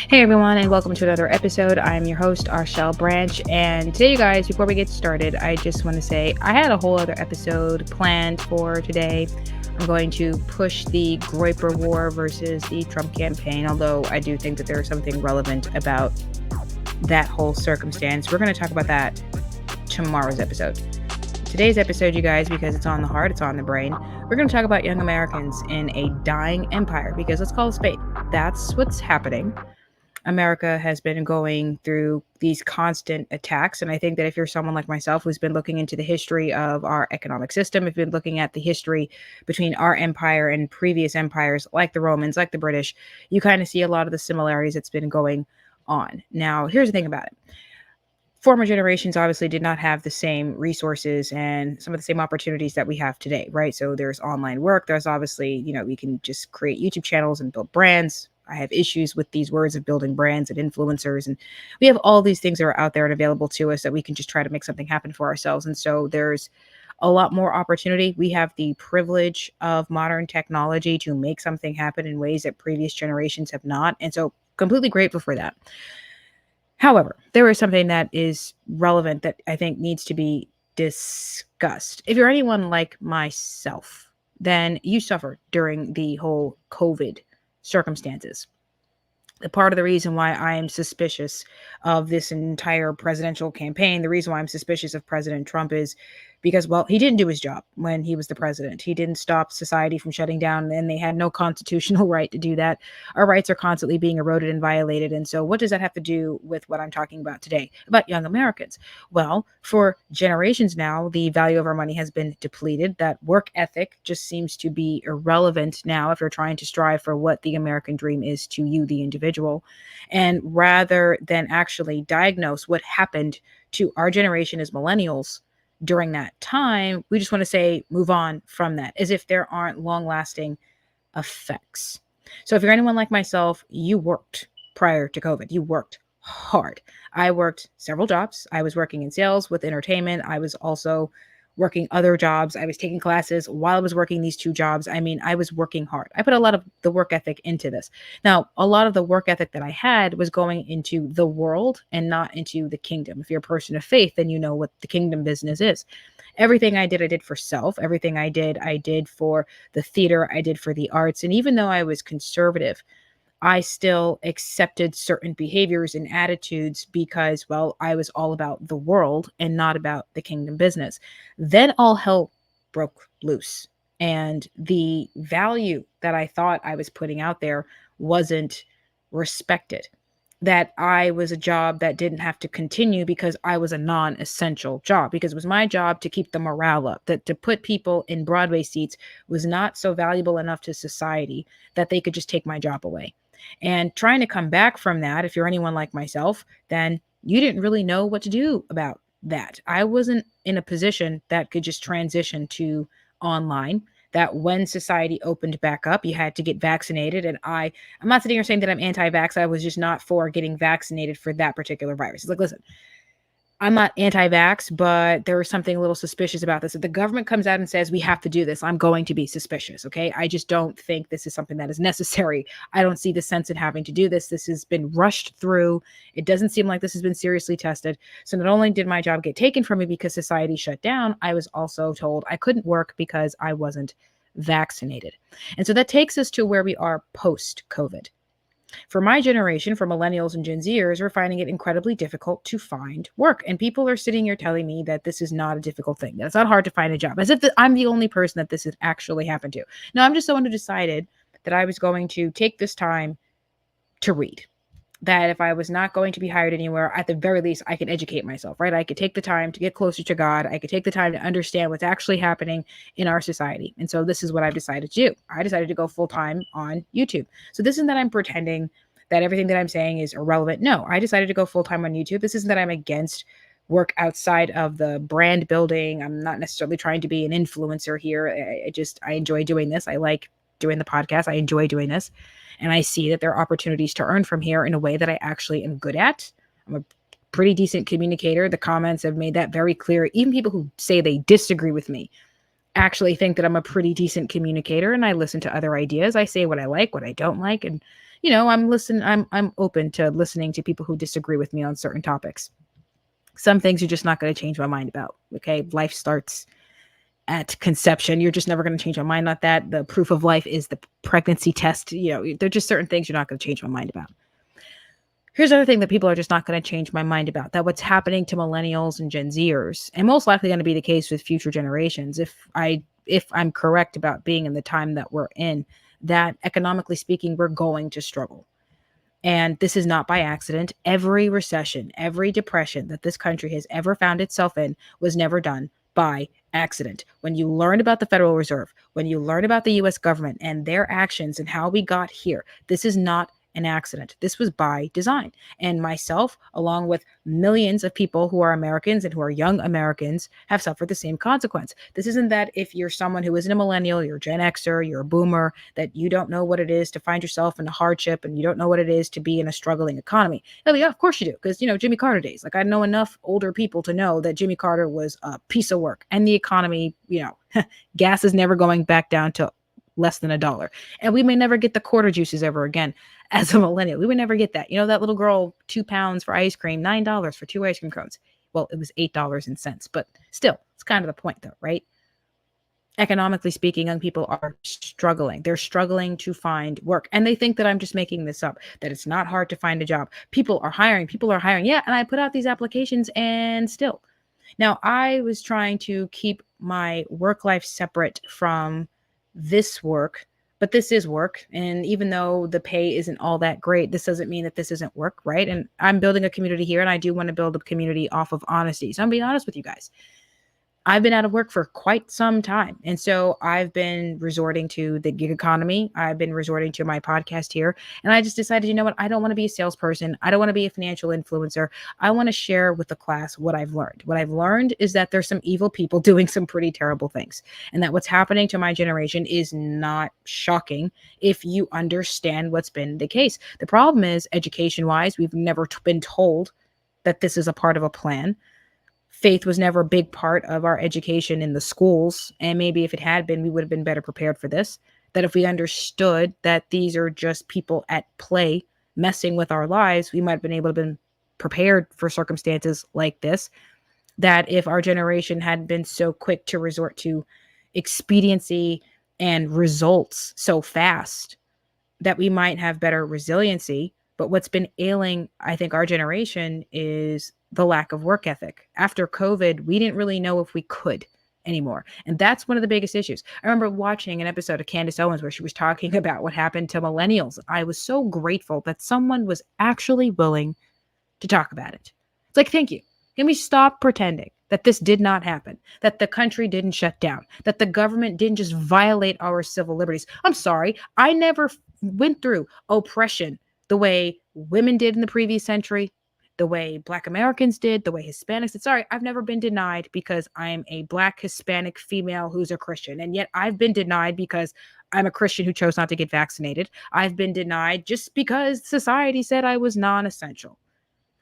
Hey everyone, and welcome to another episode. I'm your host, Arshel Branch. And today, you guys, before we get started, I just want to say I had a whole other episode planned for today. I'm going to push the Groyper War versus the Trump campaign, although I do think that there's something relevant about that whole circumstance. We're going to talk about that tomorrow's episode. Today's episode, you guys, because it's on the heart, it's on the brain, we're going to talk about young Americans in a dying empire, because let's call it a spade. That's what's happening. America has been going through these constant attacks. And I think that if you're someone like myself who's been looking into the history of our economic system, if you've been looking at the history between our empire and previous empires like the Romans, like the British, you kind of see a lot of the similarities that's been going on. Now, here's the thing about it. Former generations obviously did not have the same resources and some of the same opportunities that we have today, right? So there's online work. There's obviously, we can just create YouTube channels and build brands. I have issues with these words of building brands and influencers. And we have all these things that are out there and available to us that we can just try to make something happen for ourselves. And so there's a lot more opportunity. We have the privilege of modern technology to make something happen in ways that previous generations have not. And so completely grateful for that. However, there is something that is relevant that I think needs to be discussed. If you're anyone like myself, then you suffered during the whole COVID circumstances. The part of the reason why I am suspicious of this entire presidential campaign, the reason why I'm suspicious of President Trump is because, well, he didn't do his job when he was the president. He didn't stop society from shutting down, and they had no constitutional right to do that. Our rights are constantly being eroded and violated. And so, what does that have to do with what I'm talking about today, about young Americans? Well, for generations now, the value of our money has been depleted. That work ethic just seems to be irrelevant now if you're trying to strive for what the American dream is to you, the individual. And rather than actually diagnose what happened to our generation as millennials during that time, we just want to say move on from that as if there aren't long lasting effects. So if you're anyone like myself, you worked prior to COVID, you worked hard. I worked several jobs. I was working in sales with entertainment. I was also working other jobs. I was taking classes while I was working these two jobs. I mean, I was working hard. I put a lot of the work ethic into this. Now, a lot of the work ethic that I had was going into the world and not into the kingdom. If you're a person of faith, then you know what the kingdom business is. Everything I did for self. Everything I did for the theater, I did for the arts. And even though I was conservative, I still accepted certain behaviors and attitudes because, well, I was all about the world and not about the kingdom business. Then all hell broke loose. And the value that I thought I was putting out there wasn't respected. That I was a job that didn't have to continue because I was a non essential job, because it was my job to keep the morale up, that to put people in Broadway seats was not so valuable enough to society that they could just take my job away. And trying to come back from that, if you're anyone like myself, then you didn't really know what to do about that. I wasn't in a position that could just transition to online. That when society opened back up, you had to get vaccinated. And I'm not sitting here saying that I'm anti-vax. I was just not for getting vaccinated for that particular virus. It's like, listen, I'm not anti-vax, but there was something a little suspicious about this. If the government comes out and says we have to do this, I'm going to be suspicious. Okay. I just don't think this is something that is necessary. I don't see the sense in having to do this. This has been rushed through. It doesn't seem like this has been seriously tested. So not only did my job get taken from me because society shut down, I was also told I couldn't work because I wasn't vaccinated. And so that takes us to where we are post-COVID. For my generation, for millennials and Gen Zers, we're finding it incredibly difficult to find work. And people are sitting here telling me that this is not a difficult thing, that it's not hard to find a job, as if I'm the only person that this has actually happened to. No, I'm just someone who decided that I was going to take this time to read. That if I was not going to be hired anywhere, at the very least, I could educate myself, right? I could take the time to get closer to God. I could take the time to understand what's actually happening in our society. And so this is what I've decided to do. I decided to go full time on YouTube. So this isn't that I'm pretending that everything that I'm saying is irrelevant. No, I decided to go full time on YouTube. This isn't that I'm against work outside of the brand building. I'm not necessarily trying to be an influencer here. I enjoy doing this. I like doing the podcast. I enjoy doing this. And I see that there are opportunities to earn from here in a way that I actually am good at. I'm a pretty decent communicator. The comments have made that very clear. Even people who say they disagree with me actually think that I'm a pretty decent communicator, and I listen to other ideas. I say what I like, what I don't like, and I'm open to listening to people who disagree with me on certain topics. Some things you're just not going to change my mind about. Okay. Life starts at conception. You're just never going to change my mind on that. The proof of life is the pregnancy test. There're just certain things you're not going to change my mind about. Here's another thing that people are just not going to change my mind about, that what's happening to millennials and Gen Zers, and most likely going to be the case with future generations, if I'm correct about being in the time that we're in, that economically speaking, we're going to struggle. And this is not by accident. Every recession, every depression that this country has ever found itself in was never done by accident. When you learn about the Federal Reserve, when you learn about the US government and their actions and how we got here, this is not an accident. This was by design. And myself, along with millions of people who are Americans and who are young Americans, have suffered the same consequence. This isn't that if you're someone who isn't a millennial, you're a Gen Xer, you're a boomer, that you don't know what it is to find yourself in a hardship and you don't know what it is to be in a struggling economy. Yeah, of course you do. Because, Jimmy Carter days. Like, I know enough older people to know that Jimmy Carter was a piece of work and the economy, gas is never going back down to less than $1. And we may never get the quarter juices ever again. As a millennial, we would never get that. That little girl, 2 pounds for ice cream, $9 for 2 ice cream cones. Well, it was $8 in cents, but still, it's kind of the point though, right? Economically speaking, young people are struggling. They're struggling to find work. And they think that I'm just making this up, that it's not hard to find a job. People are hiring. Yeah. And I put out these applications and still. Now, I was trying to keep my work life separate from this work, but this is work. And even though the pay isn't all that great, this doesn't mean that this isn't work, right? And I'm building a community here, and I do want to build a community off of honesty. So I'm being honest with you guys. I've been out of work for quite some time. And so I've been resorting to the gig economy. I've been resorting to my podcast here. And I just decided, you know what? I don't want to be a salesperson. I don't want to be a financial influencer. I want to share with the class what I've learned. What I've learned is that there's some evil people doing some pretty terrible things. And that what's happening to my generation is not shocking if you understand what's been the case. The problem is, education-wise, we've never been told that this is a part of a plan. Faith was never a big part of our education in the schools. And maybe if it had been, we would have been better prepared for this. That if we understood that these are just people at play messing with our lives, we might have been able to be prepared for circumstances like this. That if our generation hadn't been so quick to resort to expediency and results so fast, that we might have better resiliency. But what's been ailing, I think, our generation is the lack of work ethic. After COVID, we didn't really know if we could anymore. And that's one of the biggest issues. I remember watching an episode of Candace Owens where she was talking about what happened to millennials. I was so grateful that someone was actually willing to talk about it. It's like, thank you. Can we stop pretending that this did not happen, that the country didn't shut down, that the government didn't just violate our civil liberties? I'm sorry. I never went through oppression the way women did in the previous century, the way Black Americans did, the way Hispanics did. Sorry, I've never been denied because I'm a Black Hispanic female who's a Christian. And yet I've been denied because I'm a Christian who chose not to get vaccinated. I've been denied just because society said I was non-essential.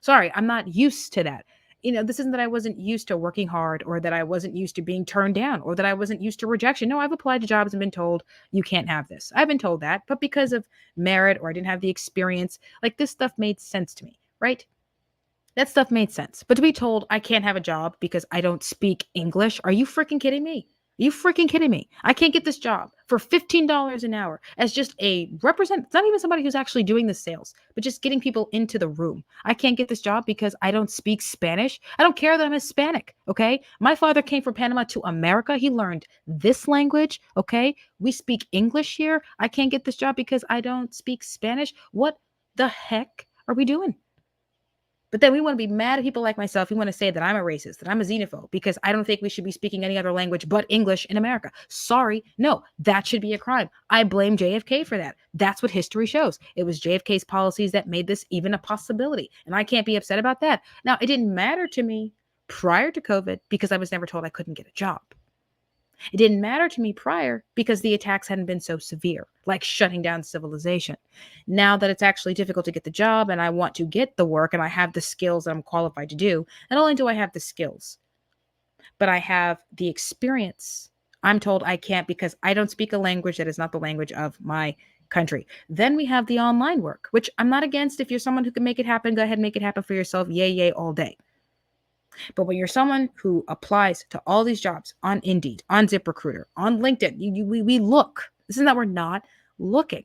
Sorry, I'm not used to that. This isn't that I wasn't used to working hard or that I wasn't used to being turned down or that I wasn't used to rejection. No, I've applied to jobs and been told you can't have this. I've been told that, but because of merit or I didn't have the experience, like this stuff made sense to me, right? That stuff made sense. But to be told I can't have a job because I don't speak English, are you freaking kidding me? Are you freaking kidding me? I can't get this job for $15 an hour as just a it's not even somebody who's actually doing the sales, but just getting people into the room. I can't get this job because I don't speak Spanish. I don't care that I'm Hispanic, okay? My father came from Panama to America. He learned this language, okay? We speak English here. I can't get this job because I don't speak Spanish. What the heck are we doing? But then we want to be mad at people like myself. We want to say that I'm a racist, that I'm a xenophobe, because I don't think we should be speaking any other language but English in America. Sorry. No, that should be a crime. I blame JFK for that. That's what history shows. It was JFK's policies that made this even a possibility. And I can't be upset about that. Now, it didn't matter to me prior to COVID because I was never told I couldn't get a job. It didn't matter to me prior because the attacks hadn't been so severe, like shutting down civilization. Now that it's actually difficult to get the job and I want to get the work and I have the skills that I'm qualified to do, not only do I have the skills, but I have the experience. I'm told I can't because I don't speak a language that is not the language of my country. Then we have the online work, which I'm not against. If you're someone who can make it happen, go ahead and make it happen for yourself. Yay, yay, all day. But when you're someone who applies to all these jobs on Indeed, on ZipRecruiter, on LinkedIn, we look. This isn't that we're not looking.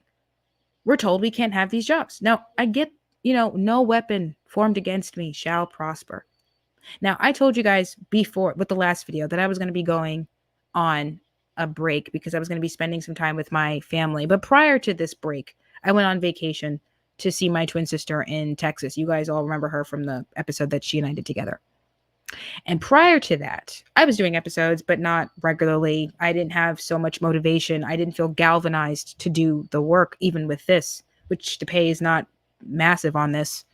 We're told we can't have these jobs. Now, I get, no weapon formed against me shall prosper. Now, I told you guys before with the last video that I was going to be going on a break because I was going to be spending some time with my family. But prior to this break, I went on vacation to see my twin sister in Texas. You guys all remember her from the episode that she and I did together. And prior to that, I was doing episodes, but not regularly. I didn't have so much motivation. I didn't feel galvanized to do the work, even with this, which the pay is not massive on this.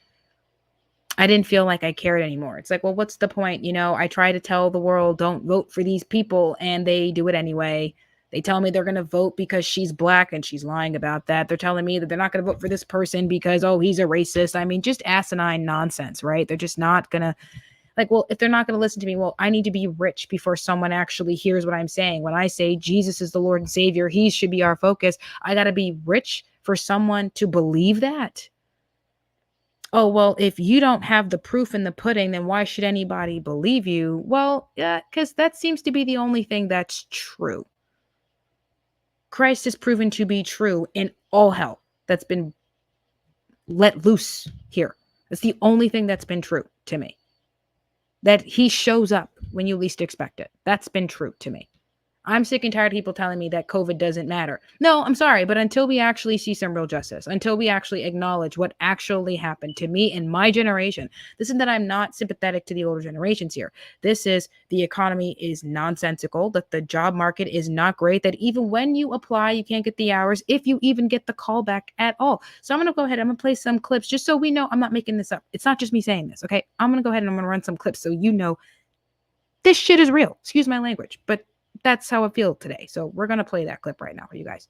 I didn't feel like I cared anymore. It's like, well, what's the point? I try to tell the world, don't vote for these people, and they do it anyway. They tell me they're going to vote because she's black, and she's lying about that. They're telling me that they're not going to vote for this person because, oh, he's a racist. I mean, just asinine nonsense, right? They're just not going to, like, well, if they're not going to listen to me, well, I need to be rich before someone actually hears what I'm saying. When I say Jesus is the Lord and Savior, he should be our focus, I got to be rich for someone to believe that. Oh, well, if you don't have the proof in the pudding, then why should anybody believe you? Well, yeah, because that seems to be the only thing that's true. Christ is proven to be true in all hell that's been let loose here. That's the only thing that's been true to me. That he shows up when you least expect it. That's been true to me. I'm sick and tired of people telling me that COVID doesn't matter. No, I'm sorry, but until we actually see some real justice, until we actually acknowledge what actually happened to me and my generation, this is that I'm not sympathetic to the older generations here. This is the economy is nonsensical, that the job market is not great, that even when you apply, you can't get the hours, if you even get the call back at all. So I'm going to go ahead, I'm going to play some clips just so we know I'm not making this up. It's not just me saying this, okay? I'm going to go ahead and I'm going to run some clips so you know this shit is real. Excuse my language, but that's how I feel today. So we're going to play that clip right now for you guys.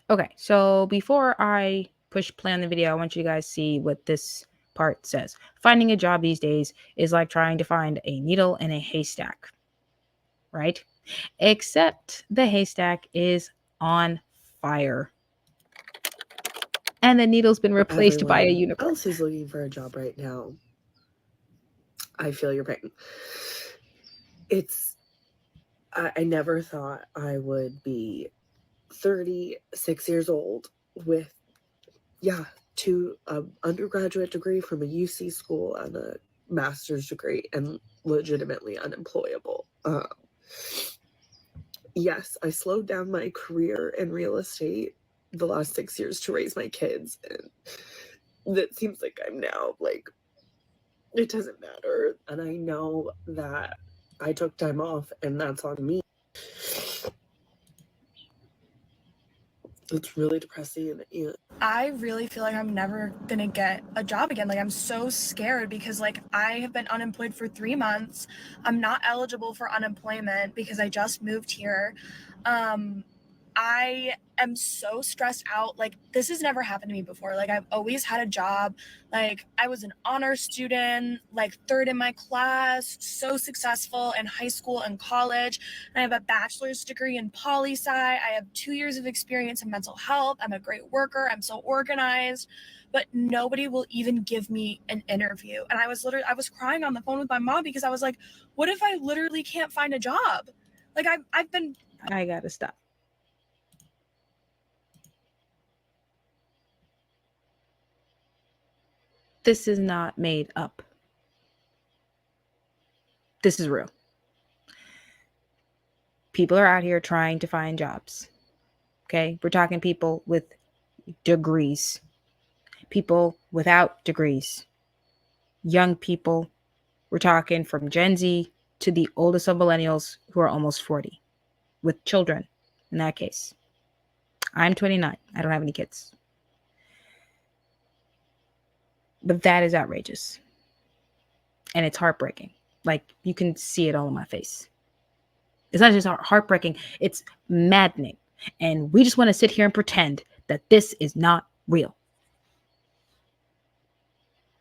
Okay, so before I push play on the video, I want you guys to see what this part says. Finding a job these days is like trying to find a needle in a haystack, right? Except the haystack is on fire. And the needle's been replaced by a unicorn. Else who's looking for a job right now, I feel your pain. I never thought I would be 36 years old with, two undergraduate degree from a UC school and a master's degree and legitimately unemployable. Yes, I slowed down my career in real estate the last 6 years to raise my kids, and it seems like I'm now like, it doesn't matter. And I know that I took time off and that's on me. It's really depressing. I really feel like I'm never gonna get a job again. Like, I'm so scared because like I have been unemployed for 3 months. I'm not eligible for unemployment because I just moved here. I am so stressed out. Like, this has never happened to me before. Like, I've always had a job. Like, I was an honor student, like third in my class, so successful in high school and college. And I have a bachelor's degree in poli-sci. I have 2 years of experience in mental health. I'm a great worker. I'm so organized, but nobody will even give me an interview. And I was crying on the phone with my mom because I was like, what if I literally can't find a job? Like, I gotta stop. This is not made up. This is real. People are out here trying to find jobs. Okay? We're talking people with degrees, people without degrees, young people. We're talking from Gen Z to the oldest of millennials who are almost 40, with children in that case. I'm 29. I don't have any kids. But that is outrageous. And it's heartbreaking. Like, you can see it all in my face. It's not just heartbreaking, it's maddening. And we just want to sit here and pretend that this is not real.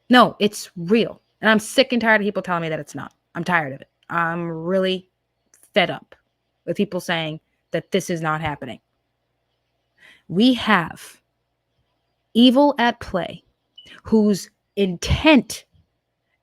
No, it's real. And I'm sick and tired of people telling me that it's not. I'm tired of it. I'm really fed up. with people saying that this is not happening. We have evil at play whose intent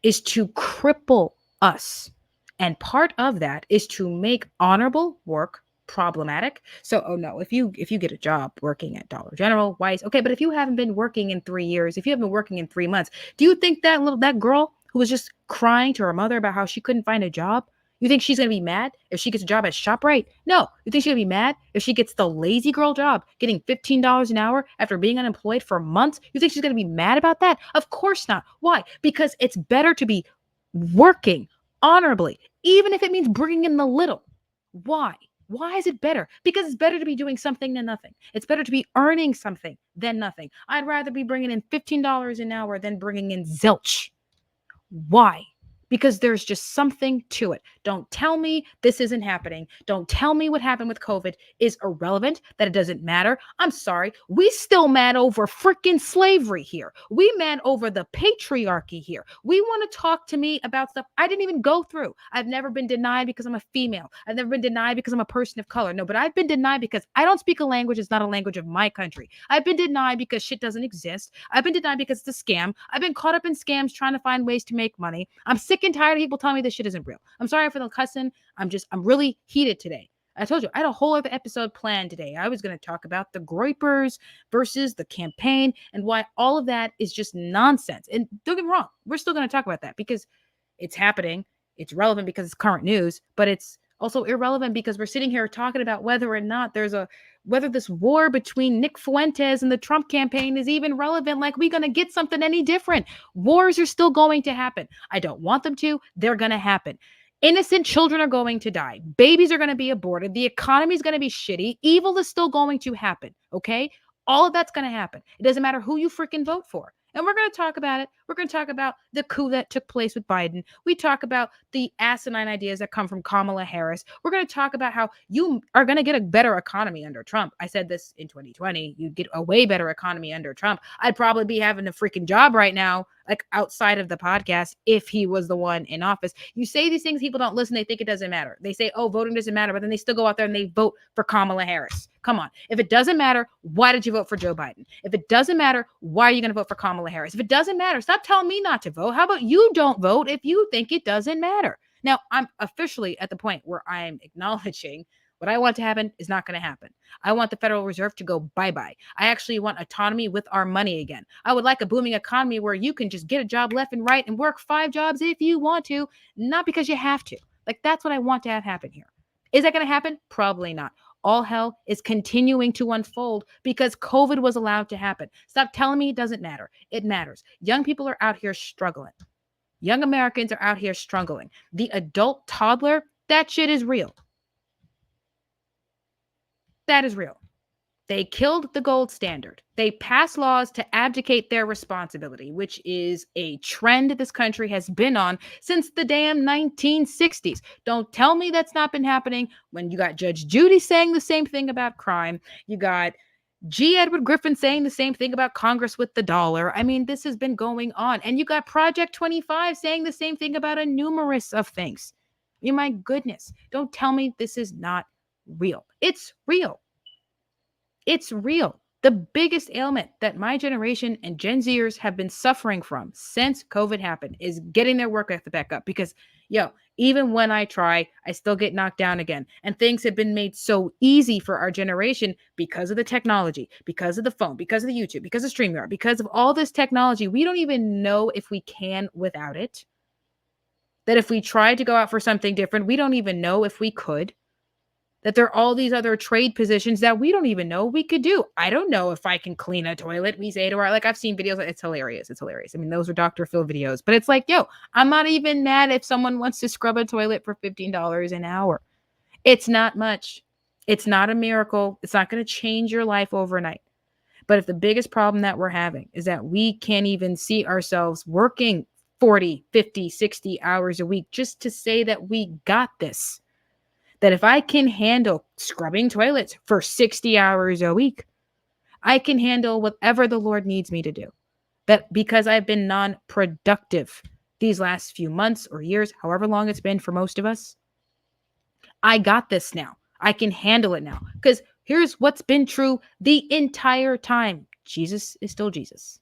is to cripple us. And part of that is to make honorable work problematic. So, oh no, if you get a job working at Dollar General, Weis, okay, but if you haven't been working in 3 years, if you haven't been working in 3 months, do you think that girl who was just crying to her mother about how she couldn't find a job, you think she's going to be mad if she gets a job at ShopRite? No. You think she's going to be mad if she gets the lazy girl job, getting $15 an hour after being unemployed for months? You think she's going to be mad about that? Of course not. Why? Because it's better to be working honorably, even if it means bringing in the little. Why? Why is it better? Because it's better to be doing something than nothing. It's better to be earning something than nothing. I'd rather be bringing in $15 an hour than bringing in zilch. Why? Because there's just something to it. Don't tell me this isn't happening. Don't tell me what happened with COVID is irrelevant, that it doesn't matter. I'm sorry. We still mad over freaking slavery here. We mad over the patriarchy here. We want to talk to me about stuff I didn't even go through. I've never been denied because I'm a female. I've never been denied because I'm a person of color. No, but I've been denied because I don't speak a language that's not a language of my country. I've been denied because shit doesn't exist. I've been denied because it's a scam. I've been caught up in scams trying to find ways to make money. I'm sick and tired of people telling me this shit isn't real. I'm sorry for the cussing. I'm really heated today. I told you I had a whole other episode planned today. I was going to talk about the Groypers versus the campaign and why all of that is just nonsense. And don't get me wrong, we're still going to talk about that because it's happening. It's relevant because it's current news, but it's also irrelevant because we're sitting here talking about whether or not whether this war between Nick Fuentes and the Trump campaign is even relevant. Like, we're going to get something any different. Wars are still going to happen. I don't want them to. They're going to happen. Innocent children are going to die. Babies are going to be aborted. The economy is going to be shitty. Evil is still going to happen. Okay? All of that's going to happen. It doesn't matter who you freaking vote for. And we're going to talk about it. We're going to talk about the coup that took place with Biden. We talk about the asinine ideas that come from Kamala Harris. We're going to talk about how you are going to get a better economy under Trump. I said this in 2020. You'd get a way better economy under Trump. I'd probably be having a freaking job right now, like outside of the podcast, if he was the one in office. You say these things, people don't listen. They think it doesn't matter. They say, oh, voting doesn't matter, but then they still go out there and they vote for Kamala Harris. Come on. If it doesn't matter, why did you vote for Joe Biden? If it doesn't matter, why are you going to vote for Kamala Harris? If it doesn't matter, stop telling me not to vote. How about you don't vote if you think it doesn't matter? Now, I'm officially at the point where I'm acknowledging what I want to happen is not going to happen. I want the Federal Reserve to go bye-bye. I actually want autonomy with our money again. I would like a booming economy where you can just get a job left and right and work 5 jobs if you want to, not because you have to. Like, that's what I want to have happen here. Is that going to happen? Probably not. All hell is continuing to unfold because COVID was allowed to happen. Stop telling me it doesn't matter. It matters. Young people are out here struggling. Young Americans are out here struggling. The adult toddler, that shit is real. That is real. They killed the gold standard. They passed laws to abdicate their responsibility, which is a trend this country has been on since the damn 1960s. Don't tell me that's not been happening when you got Judge Judy saying the same thing about crime. You got G. Edward Griffin saying the same thing about Congress with the dollar. I mean, this has been going on. And you got Project 25 saying the same thing about a numerous of things. I mean, my goodness, don't tell me this is not real. It's real. It's real. The biggest ailment that my generation and Gen Zers have been suffering from since COVID happened is getting their work ethic back up because, even when I try, I still get knocked down again. And things have been made so easy for our generation because of the technology, because of the phone, because of the YouTube, because of StreamYard, because of all this technology. We don't even know if we can without it. That if we tried to go out for something different, we don't even know if we could. That there are all these other trade positions that we don't even know we could do. I don't know if I can clean a toilet. We say to our, I've seen videos. It's hilarious. It's hilarious. I mean, those are Dr. Phil videos, but it's like, I'm not even mad if someone wants to scrub a toilet for $15 an hour. It's not much. It's not a miracle. It's not going to change your life overnight. But if the biggest problem that we're having is that we can't even see ourselves working 40, 50, 60 hours a week just to say that we got this, that if I can handle scrubbing toilets for 60 hours a week, I can handle whatever the Lord needs me to do. That because I've been non-productive these last few months or years, however long it's been for most of us, I got this now. I can handle it now. Because here's what's been true the entire time. Jesus is still Jesus.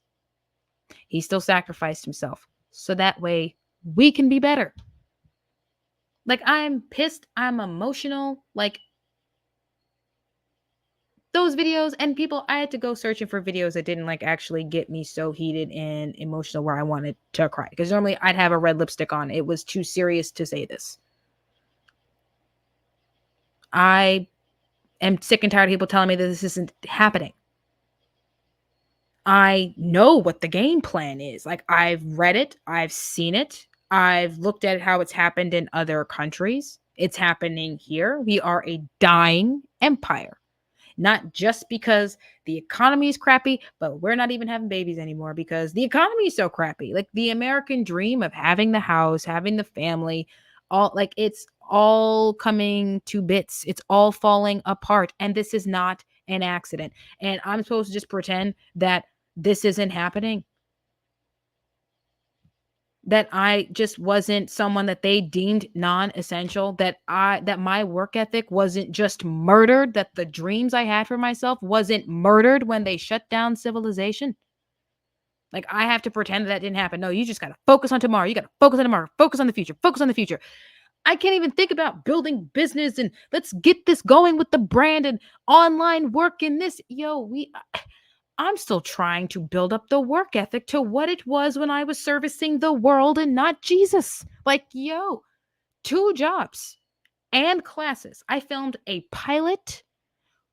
He still sacrificed himself. So that way we can be better. Like, I'm pissed. I'm emotional. Like, those videos and people, I had to go searching for videos that didn't like actually get me so heated and emotional where I wanted to cry. Because normally I'd have a red lipstick on. It was too serious to say this. I am sick and tired of people telling me that this isn't happening. I know what the game plan is. Like, I've read it, I've seen it, I've looked at how it's happened in other countries. It's happening here. We are a dying empire. Not just because the economy is crappy, but we're not even having babies anymore because the economy is so crappy. Like, the American dream of having the house, having the family, all like it's all coming to bits. It's all falling apart. And this is not an accident. And I'm supposed to just pretend that this isn't happening. That I just wasn't someone that they deemed non-essential, that my work ethic wasn't just murdered, that the dreams I had for myself wasn't murdered when they shut down civilization. Like, I have to pretend that didn't happen. No, you just got to focus on tomorrow. You got to focus on tomorrow. Focus on the future. Focus on the future. I can't even think about building business and let's get this going with the brand and online work and this. I'm still trying to build up the work ethic to what it was when I was servicing the world and not Jesus. Like, 2 jobs and classes. I filmed a pilot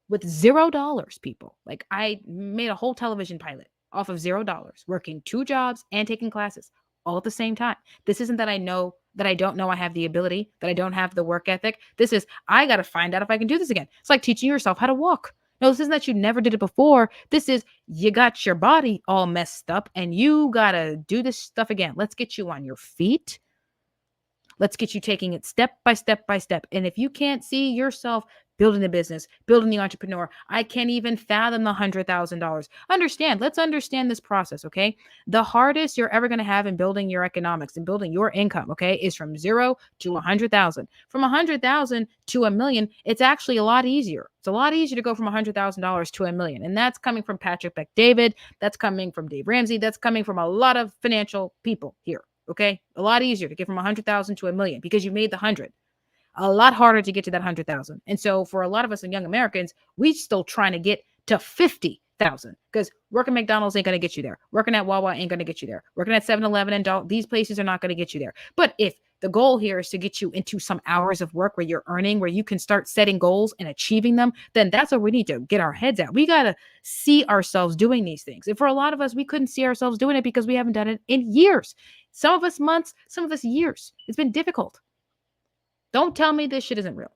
with $0, people. Like, I made a whole television pilot off of $0, working 2 jobs and taking classes all at the same time. This isn't that I don't know I have the ability, that I don't have the work ethic. This is, I got to find out if I can do this again. It's like teaching yourself how to walk. No, this isn't that you never did it before. This is, you got your body all messed up and you got to do this stuff again. Let's get you on your feet. Let's get you taking it step by step by step. And if you can't see yourself building a business, building the entrepreneur, I can't even fathom the $100,000. Let's understand this process, okay? The hardest you're ever going to have in building your economics and building your income, okay, is from 0 to 100,000. From 100,000 to $1 million, it's actually a lot easier. It's a lot easier to go from $100,000 to $1 million. And that's coming from Patrick Bet-David. That's coming from Dave Ramsey. That's coming from a lot of financial people here. Okay, a lot easier to get from 100,000 to $1 million because you made the 100. A lot harder to get to that 100,000. And so for a lot of us in young Americans, we still trying to get to 50,000 because working McDonald's ain't going to get you there. Working at Wawa ain't going to get you there. Working at 7-Eleven and these places are not going to get you there. But if the goal here is to get you into some hours of work where you're earning, where you can start setting goals and achieving them, then that's what we need to get our heads at. We got to see ourselves doing these things. And for a lot of us, we couldn't see ourselves doing it because we haven't done it in years. Some of us months, some of us years. It's been difficult. Don't tell me this shit isn't real.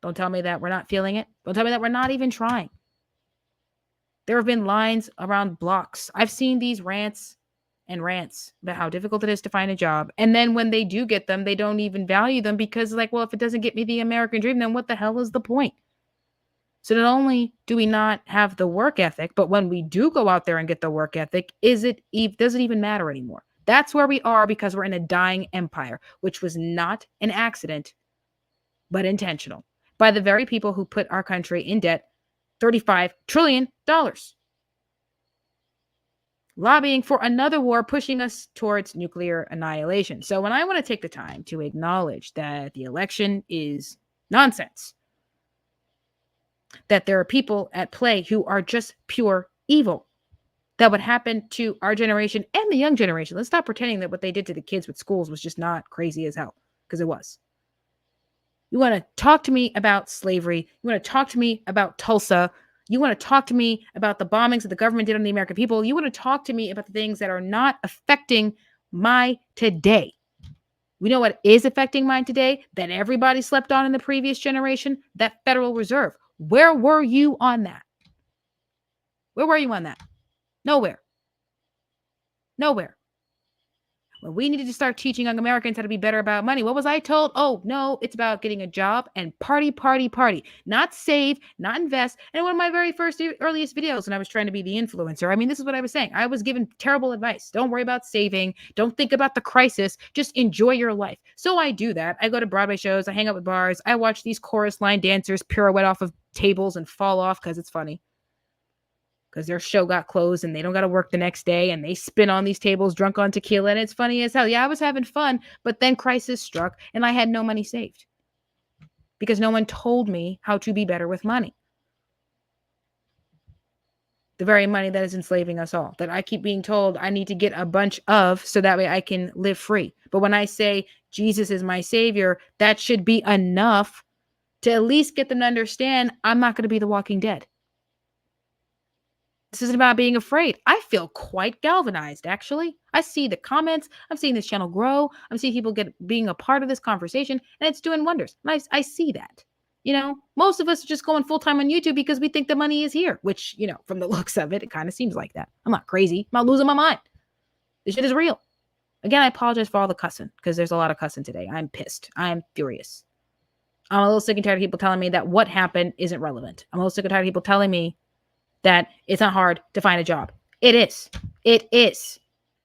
Don't tell me that we're not feeling it. Don't tell me that we're not even trying. There have been lines around blocks. I've seen these rants about how difficult it is to find a job. And then when they do get them, they don't even value them because, like, well, if it doesn't get me the American dream, then what the hell is the point? So not only do we not have the work ethic, but when we do go out there and get the work ethic, does it even matter anymore? That's where we are because we're in a dying empire, which was not an accident, but intentional by the very people who put our country in debt, $35 trillion. Lobbying for another war, pushing us towards nuclear annihilation. So when I want to take the time to acknowledge that the election is nonsense, that there are people at play who are just pure evil, that would happen to our generation and the young generation. Let's stop pretending that what they did to the kids with schools was just not crazy as hell, because it was. You want to talk to me about slavery. You want to talk to me about Tulsa. You want to talk to me about the bombings that the government did on the American people. You want to talk to me about the things that are not affecting my today. We know what is affecting mine today, that everybody slept on in the previous generation, that Federal Reserve. Where were you on that? Where were you on that? Nowhere. when we needed to start teaching young Americans how to be better about money, what was I told? Oh, no, it's about getting a job and party, party, party. Not save, not invest. And one of my very first earliest videos when I was trying to be the influencer, I mean, this is what I was saying. I was given terrible advice. Don't worry about saving. Don't think about the crisis. Just enjoy your life. So I do that. I go to Broadway shows. I hang out with bars. I watch these chorus line dancers pirouette off of tables and fall off because it's funny. Because their show got closed and they don't got to work the next day and they spin on these tables drunk on tequila and it's funny as hell. Yeah, I was having fun, but then crisis struck and I had no money saved because no one told me how to be better with money. The very money that is enslaving us all, that I keep being told I need to get a bunch of so that way I can live free. But when I say Jesus is my savior, that should be enough to at least get them to understand I'm not going to be the Walking Dead. This isn't about being afraid. I feel quite galvanized, actually. I see the comments. I'm seeing this channel grow. I'm seeing people being a part of this conversation, and it's doing wonders. And I see that. You know, most of us are just going full-time on YouTube because we think the money is here, which, you know, from the looks of it, it kind of seems like that. I'm not crazy. I'm not losing my mind. This shit is real. Again, I apologize for all the cussing because there's a lot of cussing today. I'm pissed. I'm furious. I'm a little sick and tired of people telling me that what happened isn't relevant. I'm a little sick and tired of people telling me that it's not hard to find a job. It is. It is.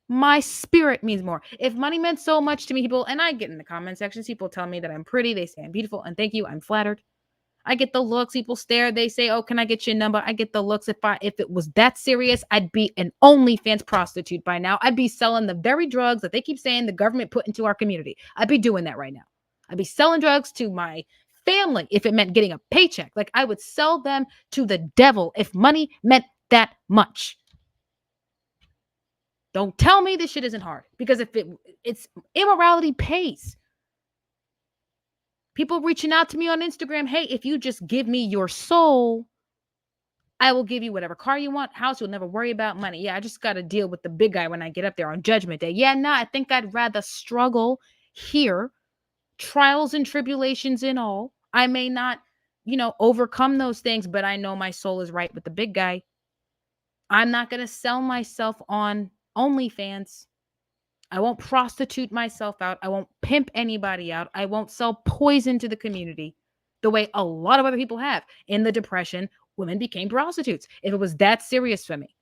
My spirit means more. If money meant so much to me, people, and I get in the comment sections, people tell me that I'm pretty. They say I'm beautiful. And thank you. I'm flattered. I get the looks. People stare. They say, oh, can I get your number? I get the looks. If it was that serious, I'd be an OnlyFans prostitute by now. I'd be selling the very drugs that they keep saying the government put into our community. I'd be doing that right now. I'd be selling drugs to my family if it meant getting a paycheck. Like I would sell them to the devil if money meant that much. Don't tell me this shit isn't hard because if it's immorality pays. People reaching out to me on Instagram, hey, if you just give me your soul, I will give you whatever car you want, house, you'll never worry about money. Yeah, I just got to deal with the big guy when I get up there on Judgment Day. Yeah, I think I'd rather struggle here, trials and tribulations and all. I may not, overcome those things, but I know my soul is right with the big guy. I'm not going to sell myself on OnlyFans. I won't prostitute myself out. I won't pimp anybody out. I won't sell poison to the community the way a lot of other people have. In the Depression, women became prostitutes if it was that serious for me.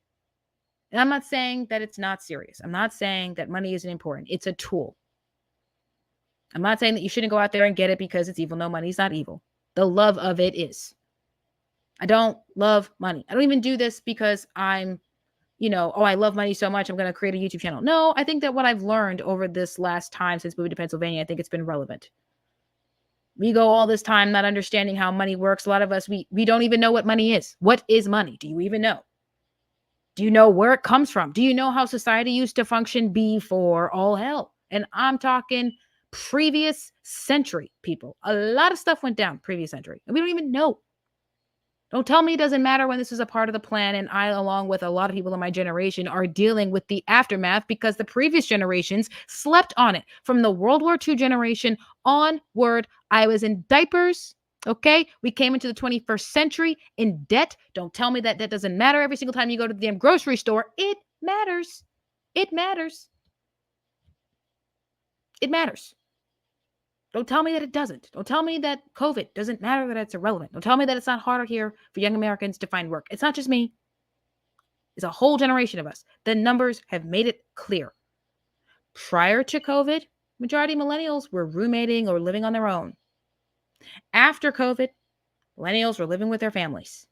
And I'm not saying that it's not serious. I'm not saying that money isn't important. It's a tool. I'm not saying that you shouldn't go out there and get it because it's evil. No, money's not evil. The love of it is. I don't love money. I don't even do this because I'm, I love money so much, I'm going to create a YouTube channel. No, I think that what I've learned over this last time since moving to Pennsylvania, I think it's been relevant. We go all this time not understanding how money works. A lot of us, we don't even know what money is. What is money? Do you even know? Do you know where it comes from? Do you know how society used to function before all hell? And I'm talking previous century, people. A lot of stuff went down previous century, and we don't even know. Don't tell me it doesn't matter when this is a part of the plan, and I, along with a lot of people in my generation, are dealing with the aftermath because the previous generations slept on it. From the World War II generation onward, I was in diapers, okay? We came into the 21st century in debt. Don't tell me that doesn't matter every single time you go to the damn grocery store. It matters. It matters. It matters. Don't tell me that it doesn't. Don't tell me that COVID doesn't matter, that it's irrelevant. Don't tell me that it's not harder here for young Americans to find work. It's not just me. It's a whole generation of us. The numbers have made it clear. Prior to COVID, majority of millennials were roommating or living on their own. After COVID, millennials were living with their families,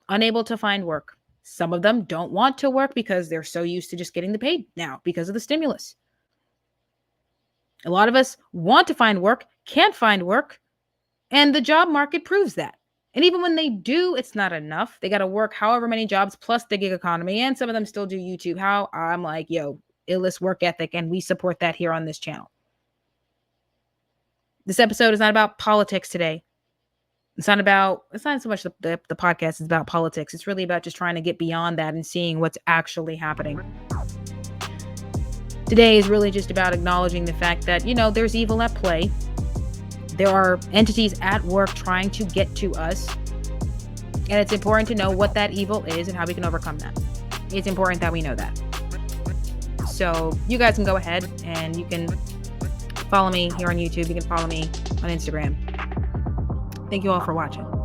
unable to find work. Some of them don't want to work because they're so used to just getting the paid now because of the stimulus. A lot of us want to find work, can't find work, and the job market proves that. And even when they do, it's not enough. They got to work however many jobs plus the gig economy, and some of them still do YouTube. How I'm like, illest work ethic, and we support that here on this channel. This episode is not about politics today. It's not so much the podcast is about politics. It's really about just trying to get beyond that and seeing what's actually happening. Today is really just about acknowledging the fact that, there's evil at play. There are entities at work trying to get to us. And it's important to know what that evil is and how we can overcome that. It's important that we know that. So you guys can go ahead and you can follow me here on YouTube. You can follow me on Instagram. Thank you all for watching.